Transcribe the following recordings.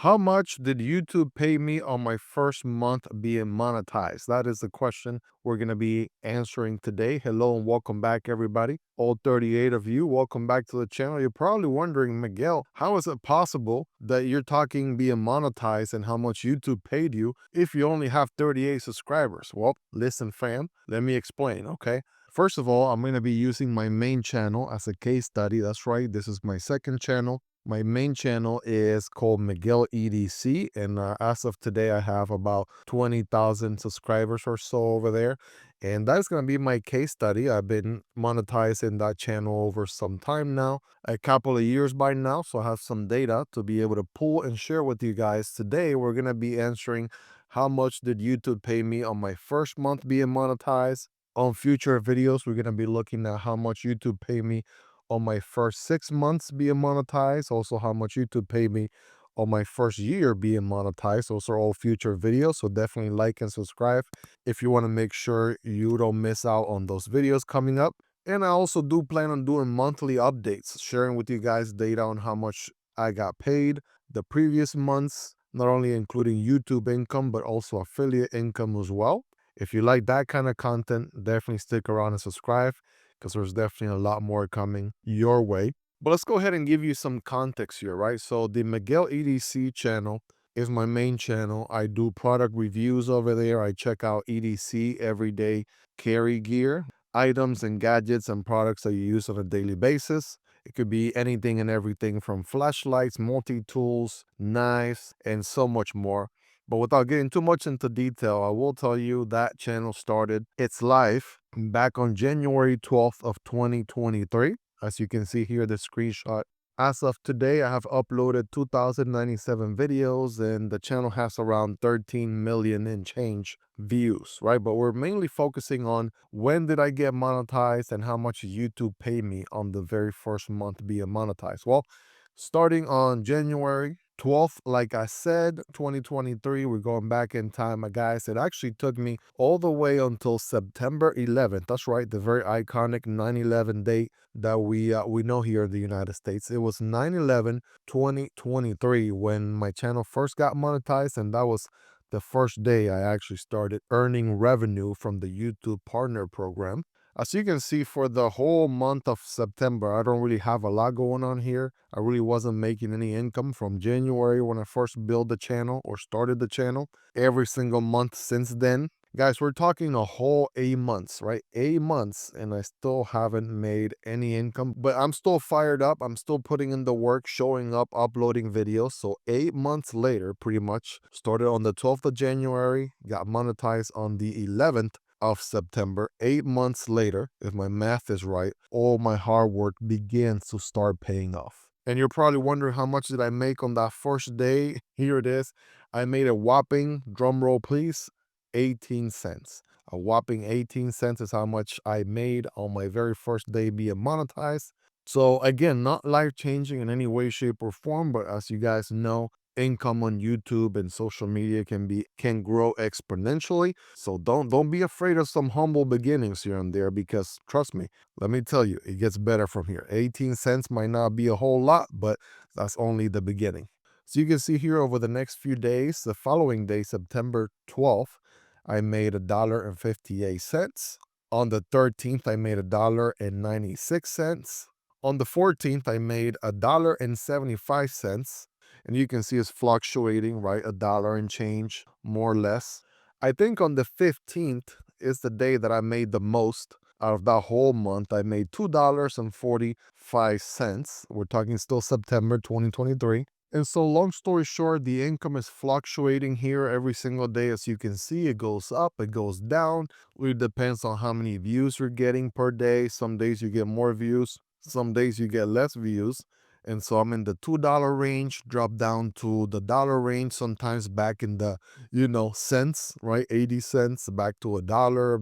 How much did YouTube pay me on my first month being monetized? That is the question we're going to be answering today. Hello and welcome back, everybody. All 38 of you, welcome back to the channel. You're probably wondering, Miguel, how is it possible that you're talking being monetized and how much YouTube paid you if you only have 38 subscribers? Well, listen, fam, let me explain, okay? First of all, I'm going to be using my main channel as a case study. That's right. This is my second channel. My main channel is called Miguel EDC, and as of today, I have about 20,000 subscribers or so over there. And that's going to be my case study. I've been monetizing that channel over some time now, a couple of years by now. So I have some data to be able to pull and share with you guys. Today, we're going to be answering how much did YouTube pay me on my first month being monetized. On future videos, we're going to be looking at how much YouTube paid me on my first 6 months being monetized, also how much YouTube paid me on my first year being monetized. Those are all future videos, so definitely like and subscribe if you want to make sure you don't miss out on those videos coming up. And I also do plan on doing monthly updates, sharing with you guys data on how much I got paid the previous months, not only including YouTube income, but also affiliate income as well. If you like that kind of content, definitely stick around and subscribe because there's definitely a lot more coming your way. But let's go ahead and give you some context here, right? So the Miguel EDC channel is my main channel. I do product reviews over there. I check out EDC everyday carry gear, items and gadgets and products that you use on a daily basis. It could be anything and everything from flashlights, multi-tools, knives, and so much more. But without getting too much into detail, I will tell you that channel started its life back on January 12th of 2023. As you can see here, the screenshot. As of today, I have uploaded 2,097 videos and the channel has around 13 million and change views, right? But we're mainly focusing on when did I get monetized and how much YouTube paid me on the very first month being monetized. Well, starting on January 12th, like I said, 2023, we're going back in time, guys. It actually took me all the way until September 11th. That's right, the very iconic 9/11 date that we know here in the United States. It was 9/11, 2023 when my channel first got monetized, and that was the first day I actually started earning revenue from the YouTube Partner Program. As you can see, for the whole month of September, I don't really have a lot going on here. I really wasn't making any income from January when I first built the channel or started the channel. Every single month since then. Guys, we're talking a whole 8 months, right? 8 months, and I still haven't made any income, but I'm still fired up. I'm still putting in the work, showing up, uploading videos. So 8 months later, pretty much, started on the 12th of January, got monetized on the 11th of September. 8 months later, if my math is right, all my hard work begins to start paying off. And you're probably wondering, how much did I make on that first day? Here it is. I made a whopping, drum roll please, 18 cents. A whopping 18 cents is how much I made on my very first day being monetized. So again, not life changing in any way, shape, or form, but as you guys know, income on YouTube and social media can grow exponentially. So don't be afraid of some humble beginnings here and there, because trust me, let me tell you, it gets better from here. 18 cents might not be a whole lot, but that's only the beginning. So you can see here over the next few days, the following day, September 12th, I made $1.58. On the 13th, I made $1.96. On the 14th, I made $1.75. And you can see it's fluctuating, right? A dollar and change, more or less. I think on the 15th is the day that I made the most out of that whole month. I made $2.45. We're talking still September 2023. And so long story short, the income is fluctuating here every single day. As you can see, it goes up, it goes down. It depends on how many views you're getting per day. Some days you get more views, some days you get less views. And so I'm in the $2 range, drop down to the dollar range, sometimes back in the, cents, right? 80 cents, back to a dollar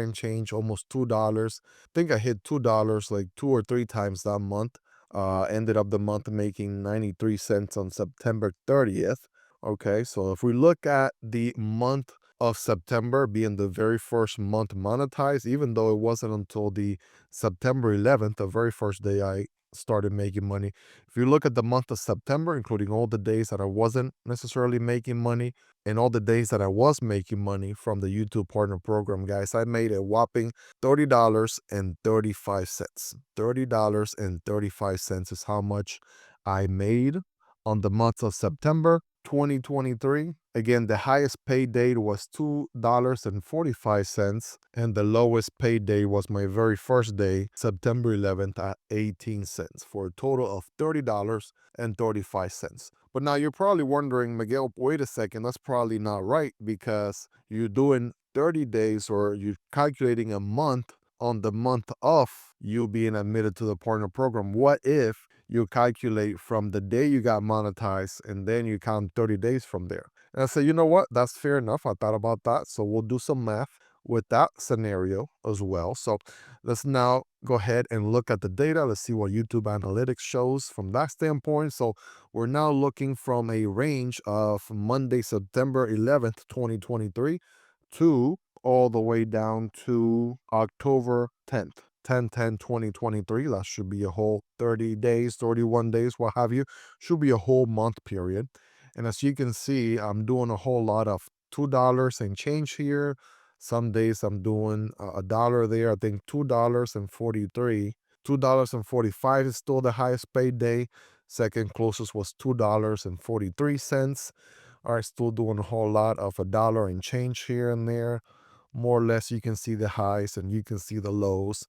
and change, almost $2. I think I hit $2 like 2 or 3 times that month. Ended up the month making 93 cents on September 30th. Okay, so if we look at the month of September being the very first month monetized, even though it wasn't until the September 11th, the very first day I started making money. If you look at the month of September, including all the days that I wasn't necessarily making money and all the days that I was making money from the YouTube Partner Program, guys, I made a whopping $30.35. $30.35 is how much I made on the month of September 2023. Again, the highest pay date was $2.45, and the lowest pay date was my very first day, September 11th, at 18 cents, for a total of $30.35. But now you're probably wondering, Miguel, wait a second, that's probably not right because you're doing 30 days or you're calculating a month on the month of you being admitted to the partner program. What if you calculate from the day you got monetized and then you count 30 days from there? And I said, you know what? That's fair enough. I thought about that. So we'll do some math with that scenario as well. So let's now go ahead and look at the data. Let's see what YouTube Analytics shows from that standpoint. So we're now looking from a range of Monday, September 11th, 2023 to all the way down to October 10th. 10/10/2023. That should be a whole 30 days, 31 days, what have you. Should be a whole month period. And as you can see, I'm doing a whole lot of $2 and change here. Some days I'm doing a dollar there. I think $2.43. $2.45 is still the highest paid day. Second closest was $2.43. All right, still doing a whole lot of a dollar and change here and there. More or less, you can see the highs and you can see the lows.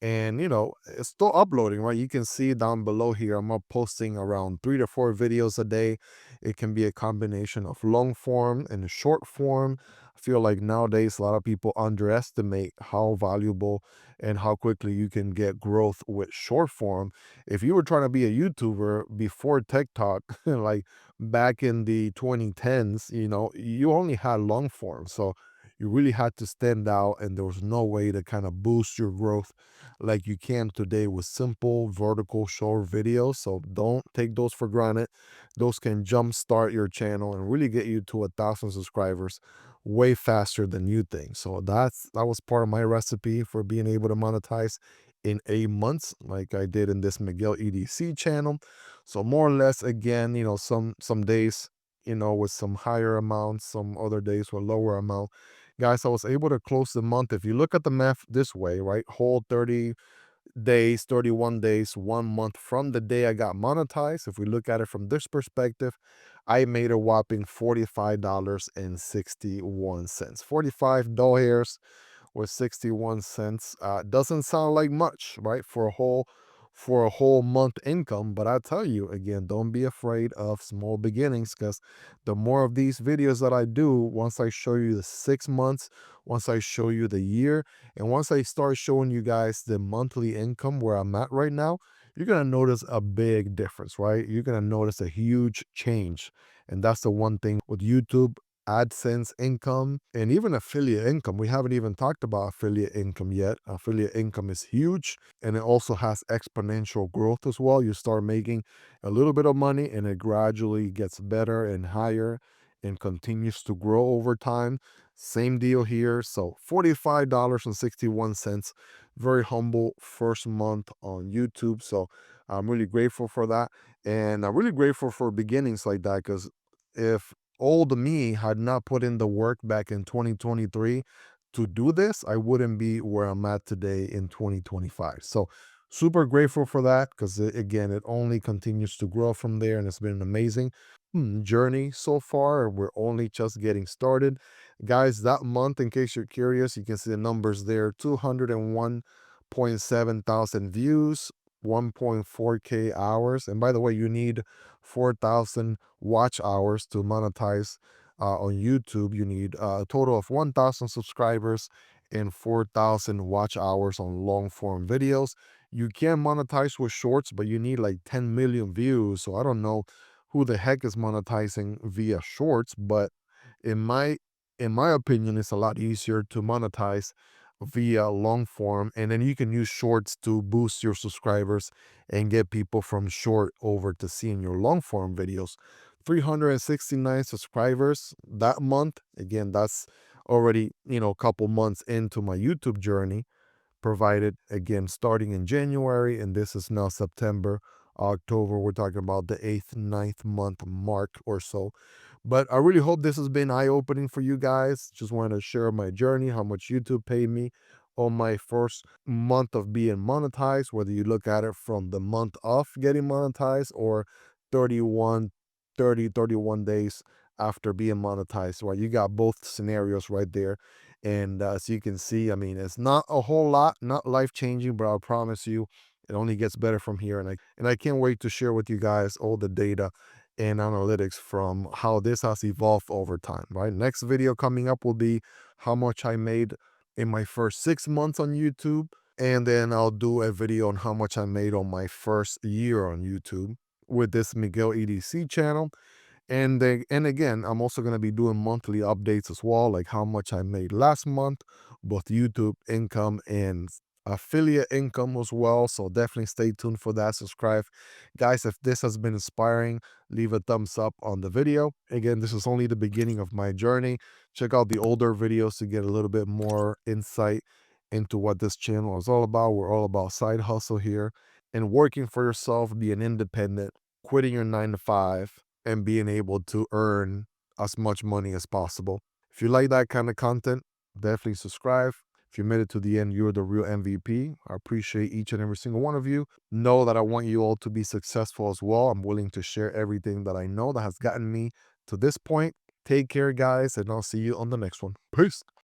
And, it's still uploading, right? You can see down below here, I'm posting around 3 to 4 videos a day. It can be a combination of long form and short form. I feel like nowadays, a lot of people underestimate how valuable and how quickly you can get growth with short form. If you were trying to be a YouTuber before TikTok, like back in the 2010s, you only had long form. So you really had to stand out, and there was no way to kind of boost your growth like you can today with simple vertical short videos. So don't take those for granted. Those can jumpstart your channel and really get you to 1,000 subscribers way faster than you think. So that was part of my recipe for being able to monetize in 8 months, like I did in this Miguel EDC channel. So more or less, again, some days, with some higher amounts, some other days with lower amount. Guys, I was able to close the month. If you look at the math this way, right? Whole 30 days, 31 days, 1 month from the day I got monetized. If we look at it from this perspective, I made a whopping $45.61. $45 with 61 cents. Doesn't sound like much, right? For a whole month income. But I tell you again, don't be afraid of small beginnings, because the more of these videos that I do, once I show you the 6 months, once I show you the year, and once I start showing you guys the monthly income where I'm at right now, you're gonna notice a big difference, right? You're gonna notice a huge change. And that's the one thing with YouTube AdSense income, and even affiliate income. We haven't even talked about affiliate income yet. Affiliate income is huge, and it also has exponential growth as well. You start making a little bit of money and it gradually gets better and higher and continues to grow over time. Same deal here. So $45.61. Very humble first month on YouTube. So I'm really grateful for that. And I'm really grateful for beginnings like that, because if old me had not put in the work back in 2023 to do this, I wouldn't be where I'm at today in 2025. So super grateful for that, because again, it only continues to grow from there, and it's been an amazing journey so far. We're only just getting started. Guys, that month, in case you're curious, you can see the numbers there: 201.7 thousand views, 1.4K hours. And by the way, you need 4,000 watch hours to monetize on YouTube. You need a total of 1,000 subscribers and 4,000 watch hours on long form videos. You can monetize with shorts, but you need like 10 million views. So I don't know who the heck is monetizing via shorts, but in my in my opinion, it's a lot easier to monetize via long form, and then you can use shorts to boost your subscribers and get people from short over to seeing your long form videos. 369 subscribers that month. Again, that's already, a couple months into my YouTube journey. provided, again, starting in January, and this is now September, October. We're talking about the 8th, ninth month mark or so. But I really hope this has been eye-opening for you guys. Just wanted to share my journey, how much YouTube paid me on my first month of being monetized, whether you look at it from the month of getting monetized or 31, 30, 31 days after being monetized, right? You got both scenarios right there. And as you can see, I mean, it's not a whole lot, not life-changing, but I promise you, it only gets better from here. And I can't wait to share with you guys all the data and analytics from how this has evolved over time, right? Next video coming up will be how much I made in my first 6 months on YouTube. And then I'll do a video on how much I made on my first year on YouTube with this Miguel EDC channel. And again, I'm also going to be doing monthly updates as well, like how much I made last month, both YouTube income and affiliate income as well. So definitely stay tuned for that. Subscribe. Guys, if this has been inspiring, leave a thumbs up on the video. Again, this is only the beginning of my journey. Check out the older videos to get a little bit more insight into what this channel is all about. We're all about side hustle here and working for yourself, being independent, quitting your 9 to 5, and being able to earn as much money as possible. If you like that kind of content, definitely subscribe. If you made it to the end, you're the real MVP. I appreciate each and every single one of you. Know that I want you all to be successful as well. I'm willing to share everything that I know that has gotten me to this point. Take care, guys, and I'll see you on the next one. Peace.